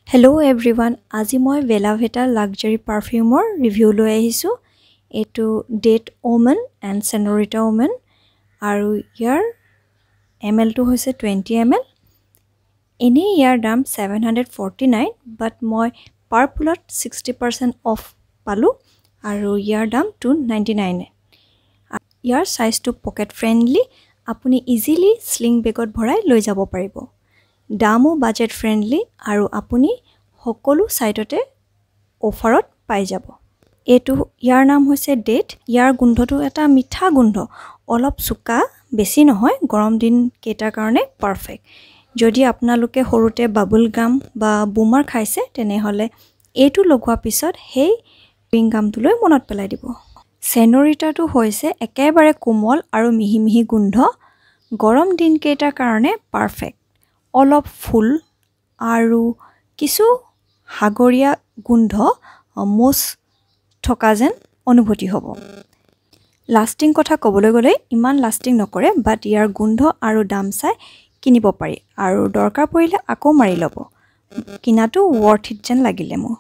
Hello everyone, আজি মই Bella Vita Luxury Perfume review লৈ আহিছো। এটো Date Omen and Senorita Omen আৰু ইয়াৰ ml টো হৈছে 20 ml। এনে ইয়াৰ দাম 749 but মই পাৰ্পুলত 60% অফ পালো আৰু ইয়াৰ দাম 299। ইয়াৰ সাইজটো পকেট ফ্ৰেন্ডলি, আপুনি ইজিলি স্লিং বেগত ভৰাই লৈ যাব পাৰিব। দামো বাজেট ফ্ৰেন্ডলি আৰু আপুনি সকলো সাইটতে অফাৰত পাই যাব। এটো ইয়াৰ নাম হৈছে ডেট। ইয়াৰ গোন্ধটো এটা মিঠা গোন্ধ, অলপ সুকা, বেছি নহয়, গৰম দিন কেটাৰ কাৰণে পাৰফেক্ট। যদি আপোনালোকে সৰুতে বাবল গাম বা বুমাৰ খাইছে তেনেহলে এটো লগোৱা পিছত হেই বিং গামটোলৈ মনত পেলাই দিব। সেনৰিটাটো হৈছে একেবাৰে কোমল আৰু মিহি মিহি গোন্ধ, গৰম দিন কেটাৰ কাৰণে পাৰফেক্ট। অলপ ফুল আৰু কিছু হাগৰীয়া গোন্ধ মোস থকা যেন অনুভূতি হ'ব। লাষ্টিং কথা ক'বলৈ গ'লে ইমান লাষ্টিং নকৰে, বাট ইয়াৰ গোন্ধ আৰু দাম চাই কিনিব পাৰি আৰু দৰকাৰ পৰিলে আকৌ মাৰি ল'ব। কিনাটো worth it যেন লাগিলে মোৰ।